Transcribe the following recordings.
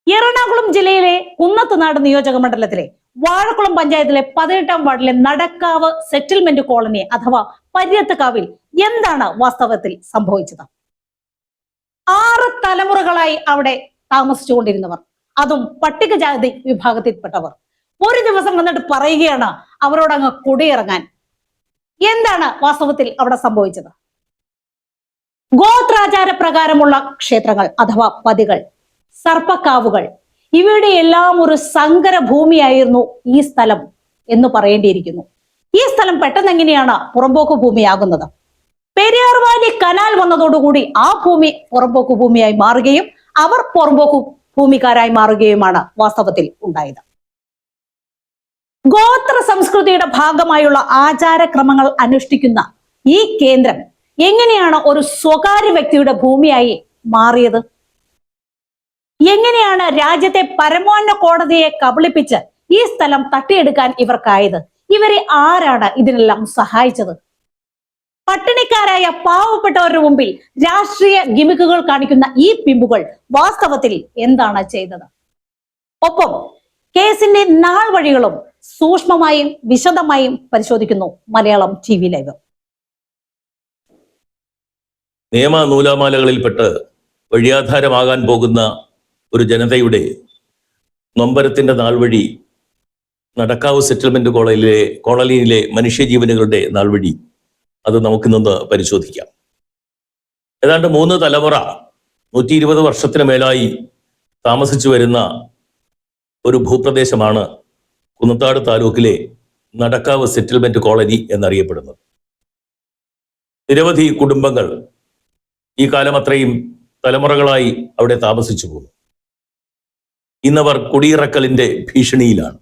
എറണാകുളം ജില്ലയിലെ കുന്നത്തുനാട് നിയോജക മണ്ഡലത്തിലെ വാഴക്കുളം പഞ്ചായത്തിലെ 18-ാം വാർഡിലെ നടക്കാവ് സെറ്റിൽമെന്റ് കോളനി അഥവാ പര്യത്തുകാവിൽ എന്താണ് വാസ്തവത്തിൽ സംഭവിച്ചത്? 6 തലമുറകളായി അവിടെ താമസിച്ചുകൊണ്ടിരുന്നവർ, അതും പട്ടികജാതി വിഭാഗത്തിൽപ്പെട്ടവർ, ഒരു ദിവസം വന്നിട്ട് പറയുകയാണ് അവരോടങ്ങ് കുടിയിറങ്ങാൻ. എന്താണ് വാസ്തവത്തിൽ അവിടെ സംഭവിച്ചത്? ഗോത്രാചാര പ്രകാരമുള്ള ക്ഷേത്രങ്ങൾ അഥവാ പതികൾ, സർപ്പക്കാവുകൾ, ഇവയുടെ എല്ലാം ഒരു സങ്കര ഭൂമിയായിരുന്നു ഈ സ്ഥലം എന്ന് പറയേണ്ടിയിരിക്കുന്നു. ഈ സ്ഥലം പെട്ടെന്ന് എങ്ങനെയാണ് പുറമ്പോക്ക് ഭൂമിയാകുന്നത്? പെരിയാർവാലി കനാൽ വന്നതോടുകൂടി ആ ഭൂമി പുറമ്പോക്ക് ഭൂമിയായി മാറുകയും അവർ പുറമ്പോക്ക് ഭൂമിക്കാരായി മാറുകയുമാണ് വാസ്തവത്തിൽ ഉണ്ടായത്. ഗോത്ര സംസ്കൃതിയുടെ ഭാഗമായുള്ള ആചാരക്രമങ്ങൾ അനുഷ്ഠിക്കുന്ന ഈ കേന്ദ്രം എങ്ങനെയാണ് ഒരു സ്വകാര്യ വ്യക്തിയുടെ ഭൂമിയായി മാറിയത്? എങ്ങനെയാണ് രാജ്യത്തെ പരമോന്നത കോടതിയെ കബളിപ്പിച്ച് ഈ സ്ഥലം തട്ടിയെടുക്കാൻ ഇവർക്കായത്? ഇവരെ ആരാണ് ഇതിനെല്ലാം സഹായിച്ചത്? പട്ടിണിക്കാരായ പാവപ്പെട്ടവരുടെ മുമ്പിൽ രാഷ്ട്രീയ ഗിമിക്കുകൾ കാണിക്കുന്ന ഈ പിമ്പുകൾ വാസ്തവത്തിൽ എന്താണ് ചെയ്തത്? ഒപ്പം കേസിന്റെ നാൾ വഴികളും സൂക്ഷ്മമായും വിശദമായും പരിശോധിക്കുന്നു മലയാളം TV ലൈവ്. നിയമ നൂലാമാലകളിൽപ്പെട്ട് വഴിയാധാരമാകാൻ പോകുന്ന ഒരു നൊമ്പരത്തിന്റെ നാൾ വഴി, നടക്കാവ് സെറ്റിൽമെന്റ് കോളനിയിലെ മനുഷ്യജീവനുകളുടെ നാൾ വഴി, അത് നമുക്കിന്നൊന്ന് പരിശോധിക്കാം. ഏതാണ്ട് 3 തലമുറ 120 വർഷത്തിന് മേലായി താമസിച്ചു വരുന്ന ഒരു ഭൂപ്രദേശമാണ് കുന്നത്താട് താലൂക്കിലെ നടക്കാവ് സെറ്റിൽമെന്റ് കോളനി എന്നറിയപ്പെടുന്നത്. നിരവധി കുടുംബങ്ങൾ ഈ കാലം അത്രയും തലമുറകളായി അവിടെ താമസിച്ചു പോകുന്നു. ഇന്നവർ കുടിയിറക്കലിന്റെ ഭീഷണിയിലാണ്.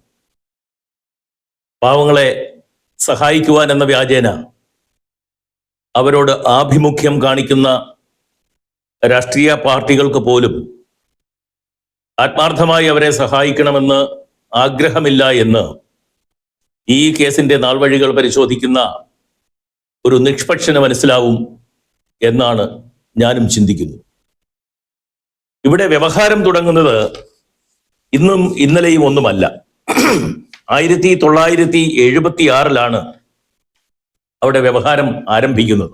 പാവങ്ങളെ സഹായിക്കുവാൻ എന്ന വ്യാജേന അവരോട് ആഭിമുഖ്യം കാണിക്കുന്ന രാഷ്ട്രീയ പാർട്ടികൾക്ക് പോലും ആത്മാർത്ഥമായി അവരെ സഹായിക്കണമെന്ന് ആഗ്രഹമില്ല എന്ന് ഈ കേസിന്റെ നാൾവഴികൾ പരിശോധിക്കുന്ന ഒരു നിഷ്പക്ഷന് മനസ്സിലാവും എന്നാണ് ഞാനും ചിന്തിക്കുന്നത്. ഇവിടെ വ്യവഹാരം തുടങ്ങുന്നത് ഇന്നും ഇന്നലെയും ഒന്നുമല്ല. 1976 അവിടെ വ്യവഹാരം ആരംഭിക്കുന്നത്.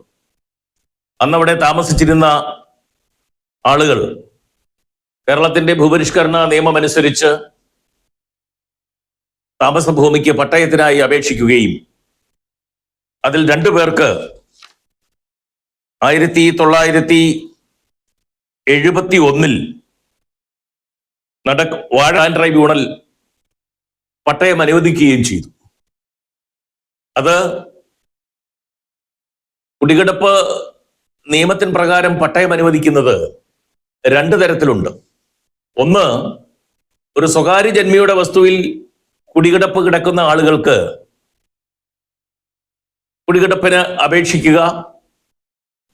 അന്നവിടെ താമസിച്ചിരുന്ന ആളുകൾ കേരളത്തിന്റെ ഭൂപരിഷ്കരണ നിയമമനുസരിച്ച് താമസഭൂമിക്ക് പട്ടയത്തിനായി അപേക്ഷിക്കുകയും അതിൽ 2 പേർക്ക് 1971 വാഴ ട്രൈബ്യൂണൽ പട്ടയം അനുവദിക്കുകയും ചെയ്തു. അത് കുടികിടപ്പ് നിയമത്തിൻ പ്രകാരം പട്ടയം അനുവദിക്കുന്നത് 2 തരത്തിലുണ്ട്. ഒന്ന്, ഒരു സ്വകാര്യ ജന്മിയുടെ വസ്തുവിൽ കുടികിടപ്പ് കിടക്കുന്ന ആളുകൾക്ക് കുടികിടപ്പിന് അപേക്ഷിക്കുക,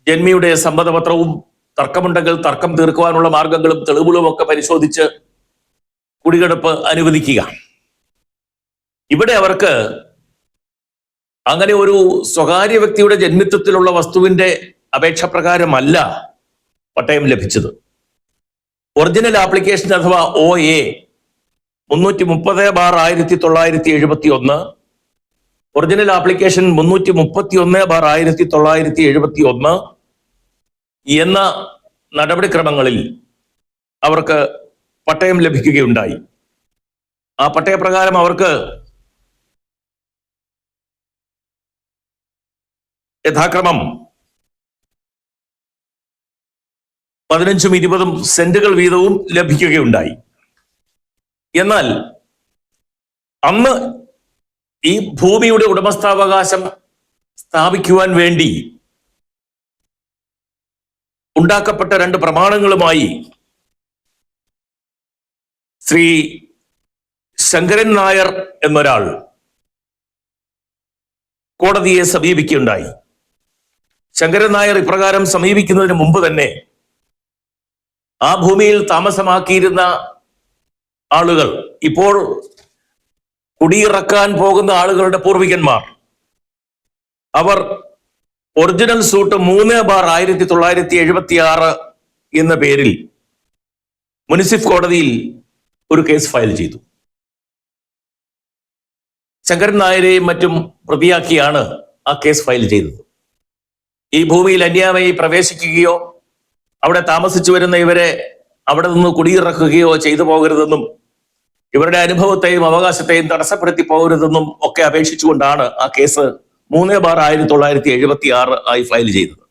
ജന്മിയുടെ സമ്മതപത്രവും തർക്കമുണ്ടെങ്കിൽ തർക്കം തീർക്കുവാനുള്ള മാർഗങ്ങളും തെളിവുകളും ഒക്കെ പരിശോധിച്ച് കുടികിടപ്പ് അനുവദിക്കുക. ഇവിടെ അവർക്ക് അങ്ങനെ ഒരു സ്വകാര്യ വ്യക്തിയുടെ ജന്മിത്വത്തിലുള്ള വസ്തുവിന്റെ അപേക്ഷ പ്രകാരമല്ല പട്ടയം ലഭിച്ചത്. ഒറിജിനൽ ആപ്ലിക്കേഷൻ അഥവാ OA 330/1971, ഒറിജിനൽ ആപ്ലിക്കേഷൻ 331/1971 എന്ന നടപടിക്രമങ്ങളിൽ അവർക്ക് പട്ടയം ലഭിക്കുകയുണ്ടായി. ആ പട്ടയപ്രകാരം അവർക്ക് യഥാക്രമം 15ഉം 20ഉം സെന്റുകൾ വീതവും ലഭിക്കുകയുണ്ടായി. എന്നാൽ അന്ന് ഈ ഭൂമിയുടെ ഉടമസ്ഥാവകാശം സ്ഥാപിക്കുവാൻ വേണ്ടി ഉണ്ടാക്കപ്പെട്ട 2 പ്രമാണങ്ങളുമായി ശ്രീ ശങ്കരൻ നായർ എന്നൊരാൾ കോടതിയെ സമീപിക്കുകയുണ്ടായി. ശങ്കരൻ നായർ ഇപ്രകാരം സമീപിക്കുന്നതിന് മുമ്പ് തന്നെ ആ ഭൂമിയിൽ താമസമാക്കിയിരുന്ന ആളുകൾ, ഇപ്പോൾ കുടിയിറക്കാൻ പോകുന്ന ആളുകളുടെ പൂർവികന്മാർ, അവർ ഒറിജിനൽ സൂട്ട് 3/1976 എന്ന പേരിൽ മുനിസിഫ് കോടതിയിൽ ഒരു കേസ് ഫയൽ ചെയ്തു. ശങ്കരൻ നായരെയും മറ്റും പ്രതിയാക്കിയാണ് ആ കേസ് ഫയൽ ചെയ്തത്. ഈ ഭൂമിയിൽ അന്യായമായി പ്രവേശിക്കുകയോ അവിടെ താമസിച്ചു വരുന്ന ഇവരെ അവിടെ നിന്ന് കുടിയിറക്കുകയോ ചെയ്തു പോകരുതെന്നും ഇവരുടെ അനുഭവത്തെയും അവകാശത്തെയും തടസ്സപ്പെടുത്തി പോകരുതെന്നും ഒക്കെ അപേക്ഷിച്ചുകൊണ്ടാണ് ആ കേസ് 3/1976 ആയി ഫയൽ ചെയ്തത്.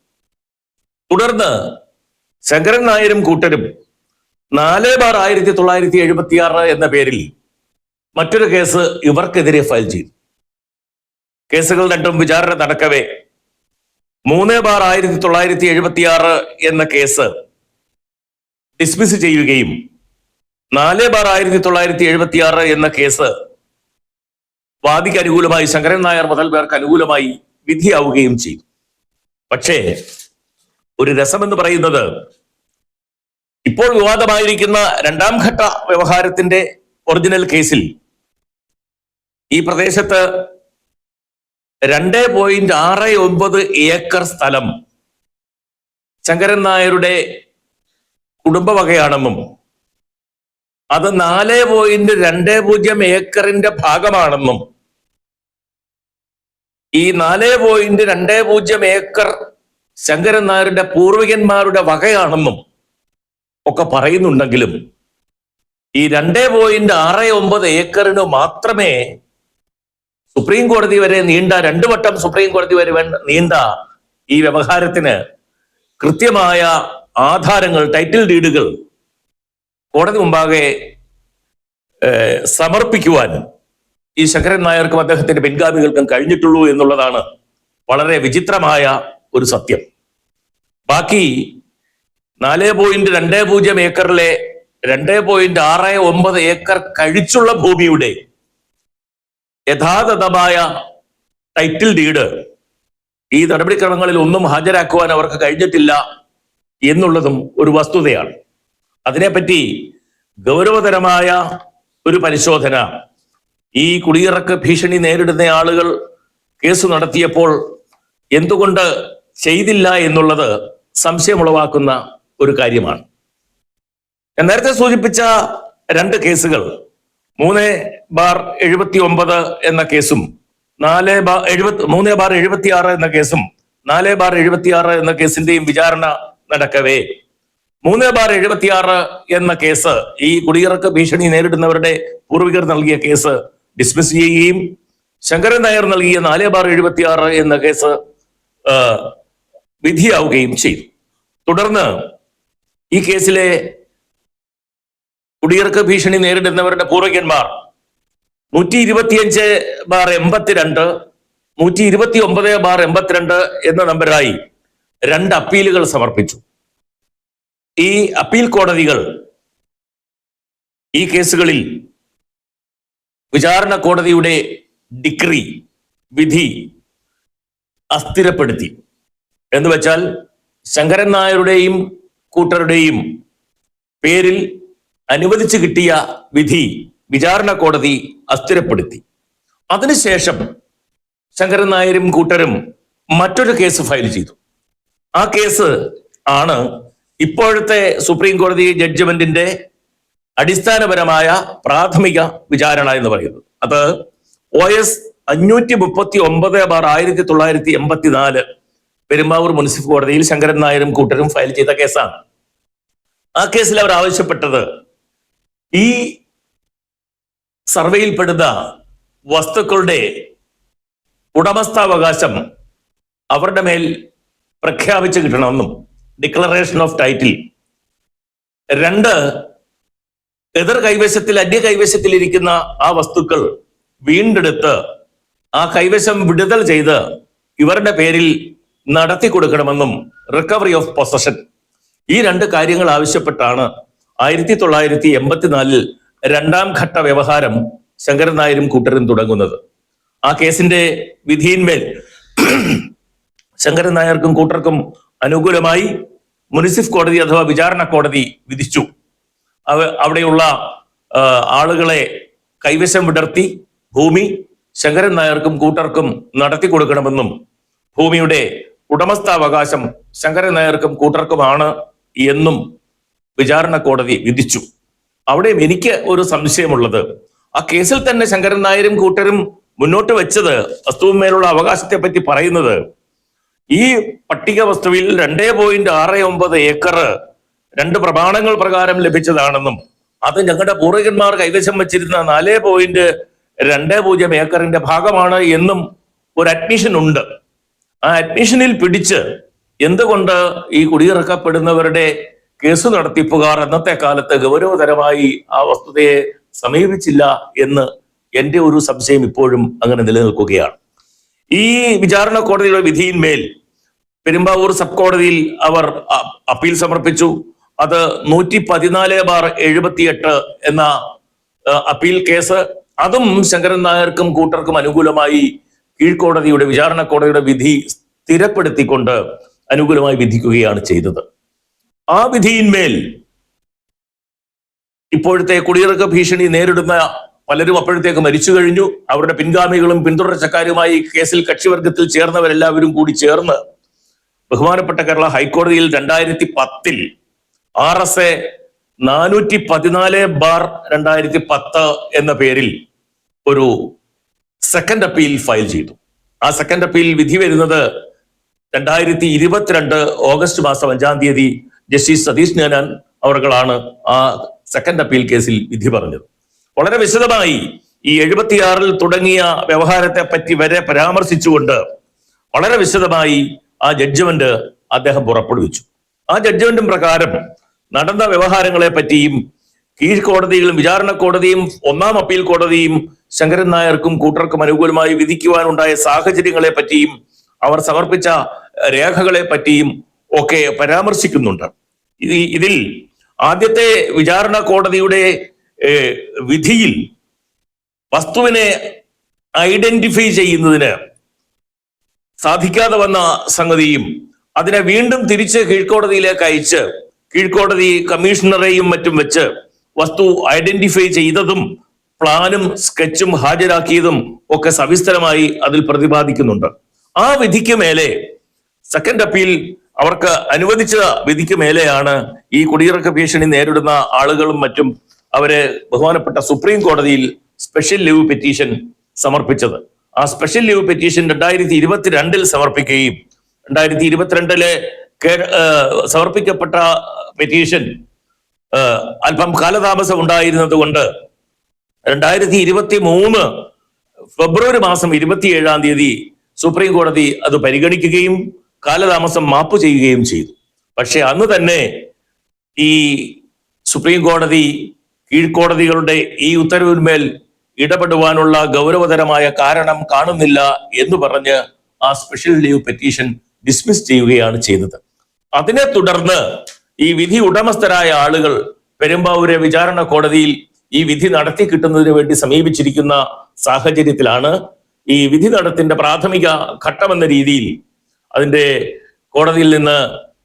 തുടർന്ന് ശങ്കരൻ നായരും കൂട്ടരും 4/1976 എന്ന പേരിൽ മറ്റൊരു കേസ് ഇവർക്കെതിരെ ഫയൽ ചെയ്തു. കേസുകൾ രണ്ടും വിചാരണ നടക്കവേ 3/1976 എന്ന കേസ് ഡിസ്മിസ് ചെയ്യുകയും 4/1976 എന്ന കേസ് വാദിക്ക് അനുകൂലമായി ശങ്കരൻ നായർ മുതൽ പേർക്ക് അനുകൂലമായി വിധിയാവുകയും ചെയ്തു. പക്ഷേ ഒരു രസമെന്ന് പറയുന്നത്, ഇപ്പോൾ വിവാദമായിരിക്കുന്ന രണ്ടാം ഘട്ട വ്യവഹാരത്തിന്റെ ഒറിജിനൽ കേസിൽ ഈ പ്രദേശത്ത് 2.69 ഏക്കർ സ്ഥലം ശങ്കരൻ നായരുടെ കുടുംബവകയാണെന്നും അത് 4.20 ഏക്കറിന്റെ ഭാഗമാണെന്നും ഈ 4.20 ഏക്കർ ശങ്കരൻ നായരുടെ പൂർവികന്മാരുടെ വകയാണെന്നും ഒക്കെ പറയുന്നുണ്ടെങ്കിലും ഈ 2.69 ഏക്കറിന് മാത്രമേ സുപ്രീം കോടതി വരെ നീണ്ട 2 വട്ടം സുപ്രീം കോടതി വരെ നീണ്ട ഈ വ്യവഹാരത്തിന് കൃത്യമായ ആധാരങ്ങൾ, ടൈറ്റിൽ ഡീഡുകൾ കോടതി മുമ്പാകെ സമർപ്പിക്കുവാൻ ഈ ശങ്കരൻ നായർക്കും അദ്ദേഹത്തിന്റെ പിൻഗാമികൾക്കും കഴിഞ്ഞിട്ടുള്ളൂ എന്നുള്ളതാണ് വളരെ വിചിത്രമായ ഒരു സത്യം. ബാക്കി 4.20 ഏക്കറിലെ 2.69 ഏക്കർ കഴിച്ചുള്ള ഭൂമിയുടെ യഥാതഥമായ ടൈറ്റിൽ ഡീഡ് ഈ നടപടിക്രമങ്ങളിൽ ഒന്നും ഹാജരാക്കുവാൻ അവർക്ക് കഴിഞ്ഞിട്ടില്ല എന്നുള്ളതും ഒരു വസ്തുതയാണ്. അതിനെപ്പറ്റി ഗൗരവതരമായ ഒരു പരിശോധന ഈ കുടിയിറക്ക് ഭീഷണി നേരിടുന്ന ആളുകൾ കേസ് നടത്തിയപ്പോൾ എന്തുകൊണ്ട് ചെയ്തില്ല എന്നുള്ളത് സംശയമുളവാക്കുന്ന ഒരു കാര്യമാണ്. ഞാൻ നേരത്തെ സൂചിപ്പിച്ച 2 കേസുകൾ 3/79 എന്ന കേസും 3/76 എന്ന കേസും 4/76 എന്ന കേസിന്റെയും വിചാരണ നടക്കവേ 3/76 എന്ന കേസ്, ഈ കുടിയിറക്ക് ഭീഷണി നേരിടുന്നവരുടെ പൂർവികർ നൽകിയ കേസ് ഡിസ്മിസ് ചെയ്യുകയും ശങ്കരൻ നായർ നൽകിയ 4/76 എന്ന കേസ് വിധിയാവുകയും ചെയ്തു. തുടർന്ന് ഈ കേസിലെ കുടിയിറക്ക് ഭീഷണി നേരിടുന്നവരുടെ പൂർവികന്മാർ 125/82, 129/82 എന്ന നമ്പറായി 2 അപ്പീലുകൾ സമർപ്പിച്ചു. ഈ അപ്പീൽ കോടതികൾ ഈ കേസുകളിൽ വിചാരണ കോടതിയുടെ ഡിക്രി, വിധി അസ്ഥിരപ്പെടുത്തി. എന്ന് വെച്ചാൽ ശങ്കരൻ നായരുടെയും കൂട്ടരുടെയും പേരിൽ അനുവദിച്ചു കിട്ടിയ വിധി വിചാരണ കോടതി അസ്ഥിരപ്പെടുത്തി. അതിനുശേഷം ശങ്കരൻ നായരും കൂട്ടരും മറ്റൊരു കേസ് ഫയൽ ചെയ്തു. ആ കേസ് ആണ് ഇപ്പോഴത്തെ സുപ്രീം കോടതി ജഡ്ജ്മെന്റിന്റെ അടിസ്ഥാനപരമായ പ്രാഥമിക വിചാരണ എന്ന് പറയുന്നത്. അത് OS 539/1984 പെരുമ്പാവൂർ മുനിസിപ്പൽ കോടതിയിൽ ശങ്കരൻ നായരും കൂട്ടരും ഫയൽ ചെയ്ത കേസാണ്. ആ കേസിൽ അവർ ആവശ്യപ്പെട്ടത് ഈ സർവേയിൽപ്പെടുന്ന വസ്തുക്കളുടെ ഉടമസ്ഥാവകാശം അവരുടെ മേൽ പ്രഖ്യാപിച്ചു കിട്ടണമെന്നും, ഡിക്ലറേഷൻ ഓഫ് ടൈറ്റിൽ. 2, എതിർ കൈവശത്തിൽ, അന്യ കൈവശത്തിലിരിക്കുന്ന ആ വസ്തുക്കൾ വീണ്ടെടുത്ത് ആ കൈവശം വിടുതൽ ചെയ്ത് ഇവരുടെ പേരിൽ നടത്തി കൊടുക്കണമെന്നും, റിക്കവറി ഓഫ് പൊസഷൻ. ഈ 2 കാര്യങ്ങൾ ആവശ്യപ്പെട്ടാണ് 1984 രണ്ടാം ഘട്ട വ്യവഹാരം ശങ്കരൻ നായരും കൂട്ടരും തുടങ്ങുന്നത്. ആ കേസിന്റെ വിധിയിന്മേൽ ശങ്കരൻ നായർക്കും കൂട്ടർക്കും അനുകൂലമായി മുനിസിപ്പൽ കോടതി അഥവാ വിചാരണ കോടതി വിധിച്ചു. അവിടെയുള്ള ആളുകളെ കൈവശം വിടർത്തി ഭൂമി ശങ്കരൻ നായർക്കും കൂട്ടർക്കും നടത്തി കൊടുക്കണമെന്നും, ഭൂമിയുടെ ഉടമസ്ഥാവകാശം ശങ്കരൻ നായർക്കും കൂട്ടർക്കുമാണ് എന്നും വിചാരണ കോടതി വിധിച്ചു. അവിടെയും എനിക്ക് ഒരു സംശയമുള്ളത്, ആ കേസിൽ തന്നെ ശങ്കരൻ നായരും കൂട്ടരും മുന്നോട്ട് വെച്ചത്, വസ്തുവിന്മേലുള്ള അവകാശത്തെ പറ്റി പറയുന്നത്, ഈ പട്ടിക വസ്തുവിൽ 2.69 ഏക്കർ 2 പ്രമാണങ്ങൾ പ്രകാരം ലഭിച്ചതാണെന്നും അത് ഞങ്ങളുടെ പൂർവികന്മാർ കൈവശം വെച്ചിരുന്ന 4.20 ഏക്കറിന്റെ ഭാഗമാണ് എന്നും ഒരു അഡ്മിഷൻ ഉണ്ട്. ആ അഡ്മിഷനിൽ പിടിച്ച് എന്തുകൊണ്ട് ഈ കുടിയിറക്കപ്പെടുന്നവരുടെ കേസ് നടത്തിപ്പുകാർ അന്നത്തെ കാലത്ത് ഗൗരവതരമായി ആ വസ്തുതയെ സമീപിച്ചില്ല എന്ന് എന്റെ ഒരു സംശയം ഇപ്പോഴും അങ്ങനെ നിലനിൽക്കുകയാണ്. ഈ വിചാരണ കോടതിയുടെ വിധിയിന്മേൽ പെരുമ്പാവൂർ സബ് കോടതിയിൽ അവർ അപ്പീൽ സമർപ്പിച്ചു. അത് 114/78 എന്ന അപ്പീൽ കേസ്, അതും ശങ്കരൻ നായർക്കും കൂട്ടർക്കും അനുകൂലമായി കീഴ്ക്കോടതിയുടെ വിചാരണ കോടതിയുടെ വിധി സ്ഥിരപ്പെടുത്തിക്കൊണ്ട് അനുകൂലമായി വിധിക്കുകയാണ് ചെയ്തത്. ആ വിധിയിന്മേൽ ഇപ്പോഴത്തെ കുടിയിറക്ക ഭീഷണി നേരിടുന്ന പലരും അപ്പോഴത്തേക്ക് മരിച്ചു കഴിഞ്ഞു. അവരുടെ പിൻഗാമികളും പിന്തുടർച്ചക്കാരുമായി കേസിൽ കക്ഷിവർഗത്തിൽ ചേർന്നവരെല്ലാവരും കൂടി ചേർന്ന് ബഹുമാനപ്പെട്ട കേരള ഹൈക്കോടതിയിൽ 2010 RSA 414/2010 എന്ന പേരിൽ ഒരു സെക്കൻഡ് അപ്പീൽ ഫയൽ ചെയ്തു. ആ സെക്കൻഡ് അപ്പീൽ വിധി വരുന്നത് 2022 ഓഗസ്റ്റ് മാസം 5-ാം തീയതി ജസ്റ്റിസ് സതീഷ് ജ്ഞാനൻ അവർകളാണ് ആ സെക്കൻഡ് അപ്പീൽ കേസിൽ വിധി പറഞ്ഞത്. വളരെ വിശദമായി ഈ 76-ൽ തുടങ്ങിയ വ്യവഹാരത്തെ പറ്റി വരെ പരാമർശിച്ചുകൊണ്ട് വളരെ വിശദമായി ആ ജഡ്ജ്മെന്റ് അദ്ദേഹം പുറപ്പെടുവിച്ചു. ആ ജഡ്ജ്മെന്റും പ്രകാരം നടന്ന വ്യവഹാരങ്ങളെ പറ്റിയും കീഴ്ക്കോടതികളും വിചാരണ കോടതിയും 1-ാം അപ്പീൽ കോടതിയും ശങ്കരൻ നായർക്കും കൂട്ടർക്കും അനുകൂലമായി വിധിക്കുവാനുണ്ടായ സാഹചര്യങ്ങളെ പറ്റിയും അവർ സമർപ്പിച്ച രേഖകളെ പറ്റിയും ഒക്കെ പരാമർശിക്കുന്നുണ്ട്. ഇതിൽ ആദ്യത്തെ വിചാരണ കോടതിയുടെ വിധിയിൽ വസ്തുവിനെ ഐഡന്റിഫൈ ചെയ്യുന്നതിന് സാധിക്കാതെ വന്ന സംഗതിയും അതിനെ വീണ്ടും തിരിച്ച് കീഴ്ക്കോടതിയിലേക്ക് അയച്ച് കീഴ്ക്കോടതി കമ്മീഷണറെയും മറ്റും വെച്ച് വസ്തു ഐഡന്റിഫൈ ചെയ്തതും പ്ലാനും സ്കെച്ചും ഹാജരാക്കിയതും ഒക്കെ സവിസ്തരമായി അതിൽ പ്രതിപാദിക്കുന്നുണ്ട്. ആ വിധിക്ക് മേലെ സെക്കൻഡ് അപ്പീൽ അവർക്ക് അനുവദിച്ച വിധിക്ക് മേലെയാണ് ഈ കുടിയിറക്ക ഭീഷണി നേരിടുന്ന ആളുകളും മറ്റും അവരെ ബഹുമാനപ്പെട്ട സുപ്രീം കോടതിയിൽ സ്പെഷ്യൽ ലീവ് പെറ്റീഷൻ സമർപ്പിച്ചത്. ആ സ്പെഷ്യൽ ലീവ് പെറ്റീഷൻ 2022-ൽ സമർപ്പിക്കുകയും 2022-ലെ സമർപ്പിക്കപ്പെട്ട പെറ്റീഷൻ അല്പം കാലതാമസം ഉണ്ടായിരുന്നത് കൊണ്ട് 2023 ഫെബ്രുവരി മാസം 27-ാം തീയതി സുപ്രീം കോടതി അത് പരിഗണിക്കുകയും കാലതാമസം മാപ്പ് ചെയ്യുകയും ചെയ്തു. പക്ഷെ അന്ന് തന്നെ ഈ സുപ്രീം കോടതി കീഴ്ക്കോടതികളുടെ ഈ ഉത്തരവിന്മേൽ ഇടപെടുവാനുള്ള ഗൗരവതരമായ കാരണം കാണുന്നില്ല എന്ന് പറഞ്ഞ് ആ സ്പെഷ്യൽ ലീവ് പെറ്റീഷൻ ഡിസ്മിസ് ചെയ്യുകയാണ് ചെയ്തത്. അതിനെ തുടർന്ന് ഈ വിധി ഉടമസ്ഥരായ ആളുകൾ പെരുമ്പാവൂരെ വിചാരണ കോടതിയിൽ ഈ വിധി നടത്തി കിട്ടുന്നതിന് വേണ്ടി സമീപിച്ചിരിക്കുന്ന സാഹചര്യത്തിലാണ് ഈ വിധി നടത്തിന്റെ പ്രാഥമിക ഘട്ടമെന്ന രീതിയിൽ അതിന്റെ കോടതിയിൽ നിന്ന്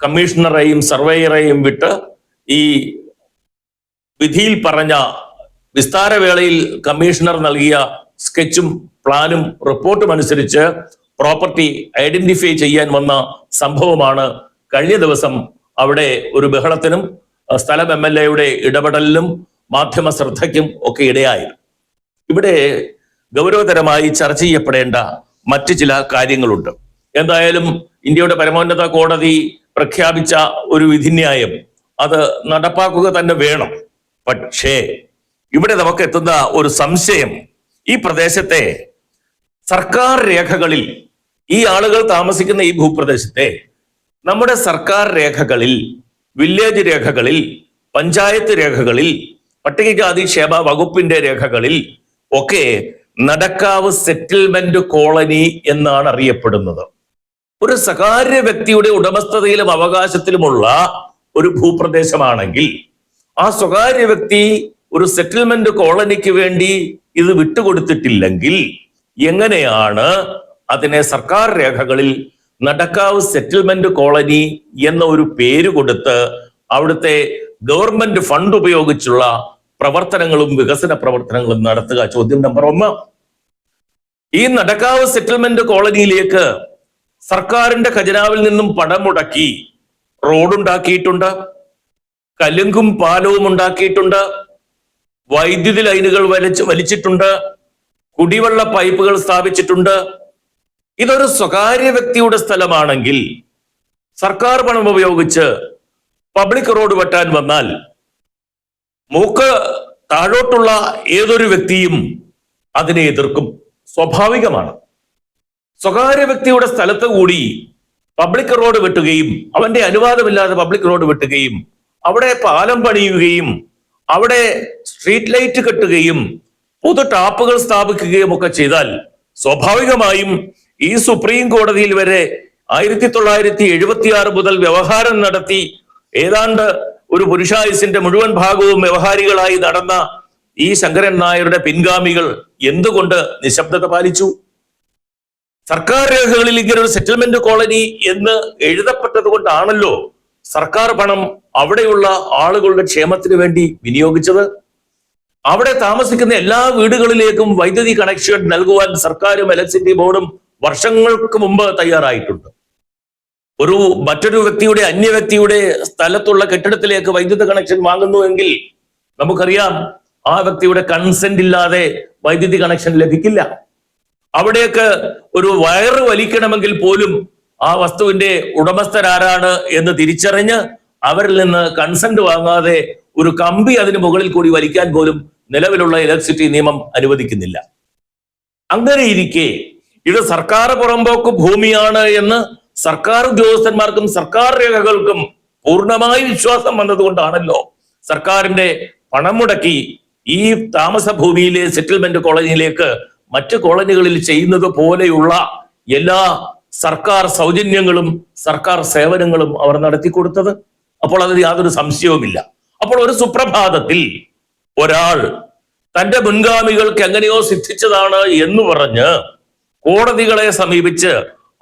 കമ്മീഷണറെയും സർവേയറെയും വിട്ട് ഈ വിധിയിൽ പറഞ്ഞ വിസ്താരവേളയിൽ കമ്മീഷണർ നൽകിയ സ്കെച്ചും പ്ലാനും റിപ്പോർട്ടും അനുസരിച്ച് പ്രോപ്പർട്ടി ഐഡന്റിഫൈ ചെയ്യാൻ വന്ന സംഭവമാണ് കഴിഞ്ഞ ദിവസം അവിടെ ഒരു ബഹളത്തിനും സ്ഥലം MLA-യുടെ ഇടപെടലിനും മാധ്യമ ശ്രദ്ധയ്ക്കും ഒക്കെ ഇടയായി. ഇവിടെ ഗൗരവതരമായി ചർച്ച ചെയ്യപ്പെടേണ്ട മറ്റു ചില കാര്യങ്ങളുണ്ട്. എന്തായാലും ഇന്ത്യയുടെ പരമോന്നത കോടതി പ്രഖ്യാപിച്ച ഒരു വിധിന്യായം അത് നടപ്പാക്കുക തന്നെ വേണം. പക്ഷേ ഇവിടെ നമുക്ക് എത്തുന്ന ഒരു സംശയം, ഈ പ്രദേശത്തെ സർക്കാർ രേഖകളിൽ, ഈ ആളുകൾ താമസിക്കുന്ന ഈ ഭൂപ്രദേശത്തെ നമ്മുടെ സർക്കാർ രേഖകളിൽ, വില്ലേജ് രേഖകളിൽ, പഞ്ചായത്ത് രേഖകളിൽ, പട്ടികജാതി ക്ഷേമ വകുപ്പിന്റെ രേഖകളിൽ ഒക്കെ നടക്കാവ് സെറ്റിൽമെന്റ് കോളനി എന്നാണ് അറിയപ്പെടുന്നത്. ഒരു സ്വകാര്യ വ്യക്തിയുടെ ഉടമസ്ഥതയിലും അവകാശത്തിലുമുള്ള ഒരു ഭൂപ്രദേശമാണെങ്കിൽ ആ സ്വകാര്യ വ്യക്തി ഒരു സെറ്റിൽമെന്റ് കോളനിക്ക് വേണ്ടി ഇത് വിട്ടുകൊടുത്തിട്ടില്ലെങ്കിൽ എങ്ങനെയാണ് അതിനെ സർക്കാർ രേഖകളിൽ നടക്കാവ് സെറ്റിൽമെന്റ് കോളനി എന്ന ഒരു പേര് കൊടുത്ത് അവിടുത്തെ ഗവൺമെന്റ് ഫണ്ട് ഉപയോഗിച്ചുള്ള പ്രവർത്തനങ്ങളും വികസന പ്രവർത്തനങ്ങളും നടത്തുക? ചോദ്യം നമ്പർ 1. ഈ നടക്കാവ് സെറ്റിൽമെന്റ് കോളനിയിലേക്ക് സർക്കാരിന്റെ ഖജനാവിൽ നിന്നും പണം മുടക്കി റോഡുണ്ടാക്കിയിട്ടുണ്ട്, കലുങ്കും പാലവും ഉണ്ടാക്കിയിട്ടുണ്ട്, വൈദ്യുതി ലൈനുകൾ വലിച്ചിട്ടുണ്ട്, കുടിവെള്ള പൈപ്പുകൾ സ്ഥാപിച്ചിട്ടുണ്ട്. ഇതൊരു സ്വകാര്യ വ്യക്തിയുടെ സ്ഥലമാണെങ്കിൽ സർക്കാർ പണം ഉപയോഗിച്ച് പബ്ലിക് റോഡ് വെട്ടാൻ വന്നാൽ മൂക്ക് താഴോട്ടുള്ള ഏതൊരു വ്യക്തിയും അതിനെ എതിർക്കും. സ്വാഭാവികമാണ്. സ്വകാര്യ വ്യക്തിയുടെ സ്ഥലത്ത് കൂടി പബ്ലിക് റോഡ് വെട്ടുകയും അവന്റെ അനുവാദമില്ലാതെ പബ്ലിക് റോഡ് വെട്ടുകയും അവിടെ പാലം പണിയുകയും അവിടെ സ്ട്രീറ്റ് ലൈറ്റ് കെട്ടുകയും പൊതു ടാപ്പുകൾ സ്ഥാപിക്കുകയും ഒക്കെ ചെയ്താൽ സ്വാഭാവികമായും ഈ സുപ്രീം കോടതിയിൽ വരെ 1976 മുതൽ വ്യവഹാരം നടത്തി ഏതാണ്ട് ഒരു പുരുഷായുസിന്റെ മുഴുവൻ ഭാഗവും വ്യവഹാരികളായി നടന്ന ഈ ശങ്കരൻ നായരുടെ പിൻഗാമികൾ എന്തുകൊണ്ട് നിശബ്ദത പാലിച്ചു? സർക്കാർ രേഖകളിൽ ഇങ്ങനെ ഒരു സെറ്റിൽമെന്റ് കോളനി എന്ന് എഴുതപ്പെട്ടത് കൊണ്ടാണല്ലോ സർക്കാർ പണം അവിടെയുള്ള ആളുകളുടെ ക്ഷേമത്തിന് വേണ്ടി വിനിയോഗിച്ചത്. അവിടെ താമസിക്കുന്ന എല്ലാ വീടുകളിലേക്കും വൈദ്യുതി കണക്ഷൻ നൽകുവാൻ സർക്കാരും ഇലക്ട്രിസിറ്റി ബോർഡും വർഷങ്ങൾക്ക് മുമ്പ് തയ്യാറായിട്ടുണ്ട്. മറ്റൊരു വ്യക്തിയുടെ അന്യ വ്യക്തിയുടെ സ്ഥലത്തുള്ള കെട്ടിടത്തിലേക്ക് വൈദ്യുത കണക്ഷൻ വാങ്ങുന്നുവെങ്കിൽ നമുക്കറിയാം ആ വ്യക്തിയുടെ കൺസെന്റ് ഇല്ലാതെ വൈദ്യുതി കണക്ഷൻ ലഭിക്കില്ല. അവിടേക്ക് ഒരു വയറ് വലിക്കണമെങ്കിൽ പോലും ആ വസ്തുവിന്റെ ഉടമസ്ഥരാരാണ് എന്ന് തിരിച്ചറിഞ്ഞ് അവരിൽ നിന്ന് കൺസെന്റ് വാങ്ങാതെ ഒരു കമ്പി അതിന് മുകളിൽ കൂടി വലിക്കാൻ പോലും നിലവിലുള്ള ഇലക്ട്രിസിറ്റി നിയമം അനുവദിക്കുന്നില്ല. അങ്ങനെ ഇരിക്കെ ഇത് സർക്കാർ പുറമ്പോക്ക് ഭൂമിയാണ് എന്ന് സർക്കാർ ഉദ്യോഗസ്ഥന്മാർക്കും സർക്കാർ രേഖകൾക്കും പൂർണ്ണമായി വിശ്വാസം വന്നതുകൊണ്ടാണല്ലോ സർക്കാരിന്റെ പണം മുടക്കി ഈ താമസ ഭൂമിയിലെ സെറ്റിൽമെന്റ് കോളനിയിലേക്ക് മറ്റ് കോളനികളിൽ ചെയ്യുന്നത് പോലെയുള്ള എല്ലാ സർക്കാർ സൗജന്യങ്ങളും സർക്കാർ സേവനങ്ങളും അവർ നടത്തിക്കൊടുത്തത്. അപ്പോൾ അതിന് യാതൊരു സംശയവുമില്ല. അപ്പോൾ ഒരു സുപ്രഭാതത്തിൽ ഒരാൾ തന്റെ മുൻഗാമികൾക്ക് എങ്ങനെയോ സിദ്ധിച്ചതാണ് എന്ന് പറഞ്ഞ് കോടതികളെ സമീപിച്ച്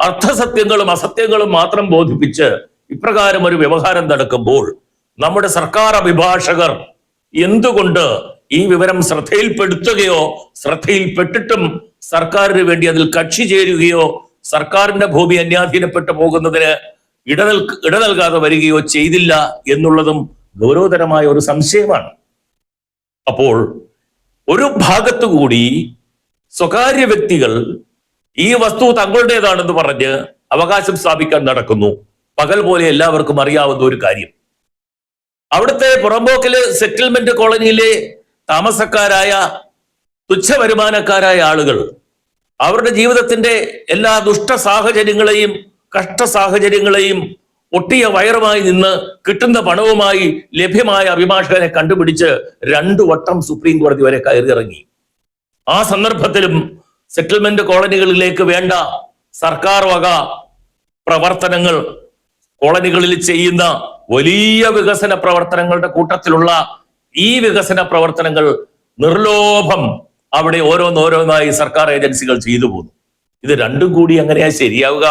അർത്ഥസത്യങ്ങളും അസത്യങ്ങളും മാത്രം ബോധിപ്പിച്ച് ഇപ്രകാരം ഒരു വ്യവഹാരം നടക്കുമ്പോൾ നമ്മുടെ സർക്കാർ അഭിഭാഷകർ എന്തുകൊണ്ട് ഈ വിവരം ശ്രദ്ധയിൽപ്പെടുത്തുകയോ ശ്രദ്ധയിൽപ്പെട്ടിട്ടും സർക്കാരിന് വേണ്ടി അതിൽ കക്ഷി ചേരുകയോ സർക്കാരിന്റെ ഭൂമി അന്യാധീനപ്പെട്ടു പോകുന്നതിന് ഇട നൽകാതെ വരികയോ ചെയ്തില്ല എന്നുള്ളതും ഗൗരവതരമായ ഒരു സംശയമാണ്. അപ്പോൾ ഒരു ഭാഗത്തുകൂടി സ്വകാര്യ വ്യക്തികൾ ഈ വസ്തു തങ്ങളുടേതാണെന്ന് പറഞ്ഞ് അവകാശം സ്ഥാപിക്കാൻ നടക്കുന്നു. പകൽ പോലെ എല്ലാവർക്കും അറിയാവുന്ന ഒരു കാര്യം. അവിടുത്തെ പുറമ്പോക്കിലെ സെറ്റിൽമെന്റ് കോളനിയിലെ താമസക്കാരായ തുച്ഛ വരുമാനക്കാരായ ആളുകൾ അവരുടെ ജീവിതത്തിന്റെ എല്ലാ ദുഷ്ട സാഹചര്യങ്ങളെയും കഷ്ട സാഹചര്യങ്ങളെയും ഒട്ടിയ വയറുമായി നിന്ന് കിട്ടുന്ന പണവുമായി ലഭ്യമായ അഭിഭാഷകനെ കണ്ടുപിടിച്ച് 2 വട്ടം സുപ്രീം കോടതി വരെ കയറിയിറങ്ങി. ആ സന്ദർഭത്തിലും സെറ്റിൽമെന്റ് കോളനികളിലേക്ക് വേണ്ട സർക്കാർ വക പ്രവർത്തനങ്ങൾ, കോളനികളിൽ ചെയ്യുന്ന വലിയ വികസന പ്രവർത്തനങ്ങളുടെ കൂട്ടത്തിലുള്ള ഈ വികസന പ്രവർത്തനങ്ങൾ നിർലോഭം അവിടെ ഓരോന്നോരോന്നായി സർക്കാർ ഏജൻസികൾ ചെയ്തു പോകുന്നു. ഇത് രണ്ടും കൂടി എങ്ങനെയാ ശരിയാവുക?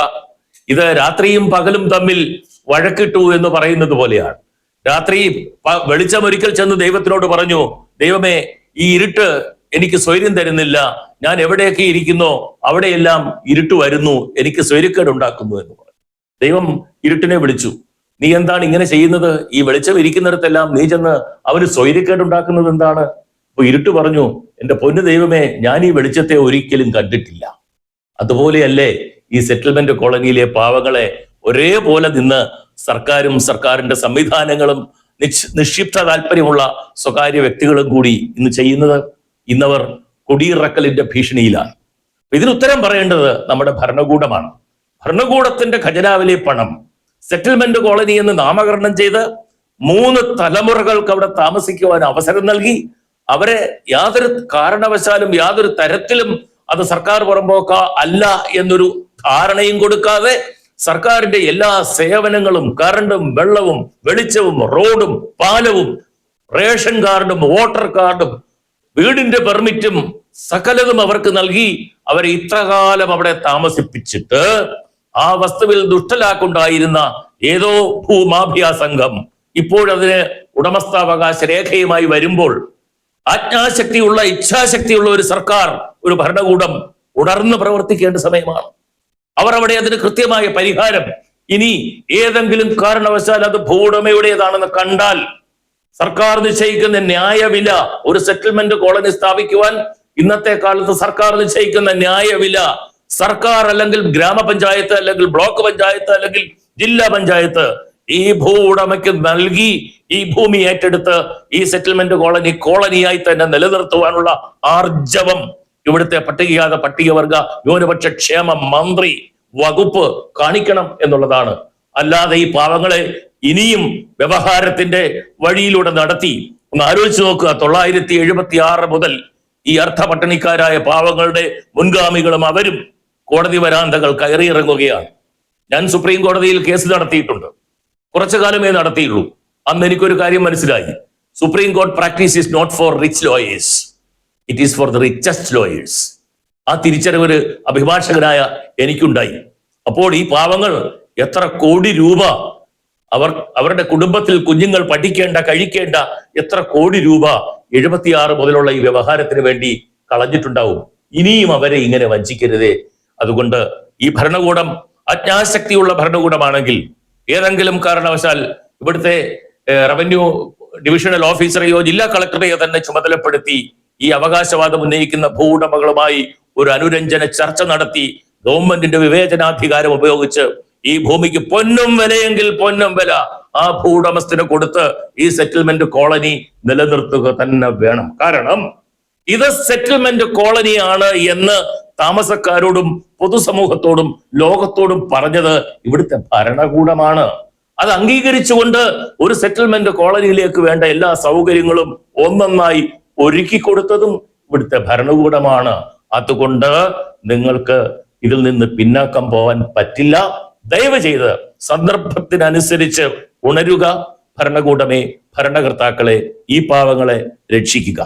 ഇത് രാത്രിയും പകലും തമ്മിൽ വഴക്കിട്ടു എന്ന് പറയുന്നത് പോലെയാണ്. രാത്രി വെളിച്ചമൊരിക്കൽ ചെന്ന് ദൈവത്തിനോട് പറഞ്ഞു, ദൈവമേ, ഈ ഇരുട്ട് എനിക്ക് സ്വൈര്യം തരുന്നില്ല, ഞാൻ എവിടെയൊക്കെ ഇരിക്കുന്നോ അവിടെയെല്ലാം ഇരുട്ട് വരുന്നു, എനിക്ക് സ്വൈര്യക്കേട് ഉണ്ടാക്കുന്നു എന്ന് പറഞ്ഞു. ദൈവം ഇരുട്ടിനെ വിളിച്ചു, നീ എന്താണ് ഇങ്ങനെ ചെയ്യുന്നത്? ഈ വെളിച്ചം ഇരിക്കുന്നിടത്തെല്ലാം നീ ചെന്ന് അവന് സ്വൈര്യക്കേട് ഉണ്ടാക്കുന്നത് എന്താണ്? അപ്പൊ ഇരുട്ട് പറഞ്ഞു, എന്റെ പൊന്നു ദൈവമേ, ഞാൻ ഈ വെളിച്ചത്തെ ഒരിക്കലും കണ്ടിട്ടില്ല. അതുപോലെയല്ലേ ഈ സെറ്റിൽമെന്റ് കോളനിയിലെ പാവങ്ങളെ ഒരേപോലെ നിന്ന് സർക്കാരും സർക്കാരിന്റെ സംവിധാനങ്ങളും നിക്ഷിപ്ത താല്പര്യമുള്ള സ്വകാര്യ വ്യക്തികളും കൂടി ഇന്ന് ചെയ്യുന്നത്. ഇന്നവർ കുടിയിറക്കലിന്റെ ഭീഷണിയിലാണ്. ഇതിന് ഉത്തരം പറയേണ്ടത് നമ്മുടെ ഭരണകൂടമാണ്. ഭരണകൂടത്തിന്റെ ഖജനാവിലെ പണം സെറ്റിൽമെന്റ് കോളനി എന്ന് നാമകരണം ചെയ്ത് 3 തലമുറകൾക്ക് അവിടെ താമസിക്കുവാൻ അവസരം നൽകി അവരെ യാതൊരു കാരണവശാലും യാതൊരു തരത്തിലും അത് സർക്കാർ പുറമ്പോക്ക അല്ല എന്നൊരു ധാരണയും കൊടുക്കാതെ സർക്കാരിന്റെ എല്ലാ സേവനങ്ങളും കറണ്ടും വെള്ളവും വെളിച്ചവും റോഡും പാലവും റേഷൻ കാർഡും വോട്ടർ കാർഡും വീടിന്റെ പെർമിറ്റും സകലതും അവർക്ക് നൽകി അവരെ ഇത്രകാലം അവിടെ താമസിപ്പിച്ചിട്ട് ആ വസ്തുവിൽ ദുഷ്ടലാക്കുണ്ടായിരുന്ന ഏതോ ഭൂമാഫിയ സംഘം ഇപ്പോഴതിന് ഉടമസ്ഥാവകാശ രേഖയുമായി വരുമ്പോൾ ആജ്ഞാശക്തിയുള്ള ഇച്ഛാശക്തിയുള്ള ഒരു സർക്കാർ, ഒരു ഭരണകൂടം ഉണർന്ന് പ്രവർത്തിക്കേണ്ട സമയമാണ്. അവർ അവിടെ അതിന് കൃത്യമായ പരിഹാരം, ഇനി ഏതെങ്കിലും കാരണവശാൽ അത് ഭൂവുടമയുടേതാണെന്ന് കണ്ടാൽ സർക്കാർ നിശ്ചയിക്കുന്ന ന്യായവില, ഒരു സെറ്റിൽമെന്റ് കോളനി സ്ഥാപിക്കുവാൻ ഇന്നത്തെ കാലത്ത് സർക്കാർ നിശ്ചയിക്കുന്ന ന്യായവില സർക്കാർ അല്ലെങ്കിൽ ഗ്രാമപഞ്ചായത്ത് അല്ലെങ്കിൽ ബ്ലോക്ക് പഞ്ചായത്ത് അല്ലെങ്കിൽ ജില്ലാ പഞ്ചായത്ത് ഈ ഭൂ ഉടമയ്ക്ക് നൽകി ഈ ഭൂമി ഏറ്റെടുത്ത് ഈ സെറ്റിൽമെന്റ് കോളനിയായി തന്നെ നിലനിർത്തുവാനുള്ള ആർജവം ഇവിടുത്തെ പട്ടികവർഗ ന്യൂനപക്ഷ ക്ഷേമ മന്ത്രി വകുപ്പ് കാണിക്കണം എന്നുള്ളതാണ്. അല്ലാതെ ഈ പാവങ്ങളെ ഇനിയും വ്യവഹാരത്തിന്റെ വഴിയിലൂടെ നടത്തി ഒന്ന് ആലോചിച്ച് നോക്കുക. 976 മുതൽ ഈ അർത്ഥപട്ടണിക്കാരായ പാവങ്ങളുടെ മുൻഗാമികളും അവരും കോടതി വരാന്തകൾ കയറിയിറങ്ങുകയാണ്. ഞാൻ സുപ്രീം കോടതിയിൽ കേസ് നടത്തിയിട്ടുണ്ട്. കുറച്ചു കാലമേ നടത്തിയുള്ളൂ. അന്ന് എനിക്കൊരു കാര്യം മനസ്സിലായി. Supreme court practice is not for rich lawyers, it is for the richest lawyers. ആ തിരിച്ചറിവ് അഭിഭാഷകനായ എനിക്കുണ്ടായി. അപ്പോൾ ഈ പാവങ്ങൾ എത്ര കോടി രൂപ അവരുടെ കുടുംബത്തിൽ കുഞ്ഞുങ്ങൾ പഠിക്കേണ്ട കഴിക്കേണ്ട എത്ര കോടി രൂപ 76 മുതലുള്ള ഈ വ്യവഹാരത്തിന് വേണ്ടി കളഞ്ഞിട്ടുണ്ടാവും. ഇനിയും അവരെ ഇങ്ങനെ വഞ്ചിക്കരുതേ. അതുകൊണ്ട് ഈ ഭരണകൂടം അജ്ഞാശക്തിയുള്ള ഭരണകൂടമാണെങ്കിൽ ഏതെങ്കിലും കാരണവശാൽ ഇവിടുത്തെ റവന്യൂ ഡിവിഷണൽ ഓഫീസറെയോ ജില്ലാ കളക്ടറെയോ തന്നെ ചുമതലപ്പെടുത്തി ഈ അവകാശവാദം ഉന്നയിക്കുന്ന ഭൂവുടമകളുമായി ഒരു അനുരഞ്ജന ചർച്ച നടത്തി ഗവൺമെന്റിന്റെ വിവേചനാധികാരം ഉപയോഗിച്ച് ഈ ഭൂമിക്ക് പൊന്നും വിലയെങ്കിൽ പൊന്നും വില ആ ഭൂവുടമസ്ഥന് കൊടുത്ത് ഈ സെറ്റിൽമെന്റ് കോളനി നിലനിർത്തുക തന്നെ വേണം. കാരണം ഇത് സെറ്റിൽമെന്റ് കോളനിയാണ് എന്ന് താമസക്കാരോടും പൊതുസമൂഹത്തോടും ലോകത്തോടും പറഞ്ഞത് ഇവിടുത്തെ ഭരണകൂടമാണ്. അത് അംഗീകരിച്ചുകൊണ്ട് ഒരു സെറ്റിൽമെന്റ് കോളനിയിലേക്ക് വേണ്ട എല്ലാ സൗകര്യങ്ങളും ഒന്നൊന്നായി ഒരുക്കി കൊടുത്തതും ഇവിടുത്തെ ഭരണകൂടമാണ്. അതുകൊണ്ട് നിങ്ങൾക്ക് ഇതിൽ നിന്ന് പിന്നാക്കം പോവാൻ പറ്റില്ല. ദയവ് ചെയ്ത് സന്ദർഭത്തിനനുസരിച്ച് ഉണരുക. ഭരണകൂടമേ, ഭരണകർത്താക്കളെ, ഈ പാവങ്ങളെ രക്ഷിക്കുക.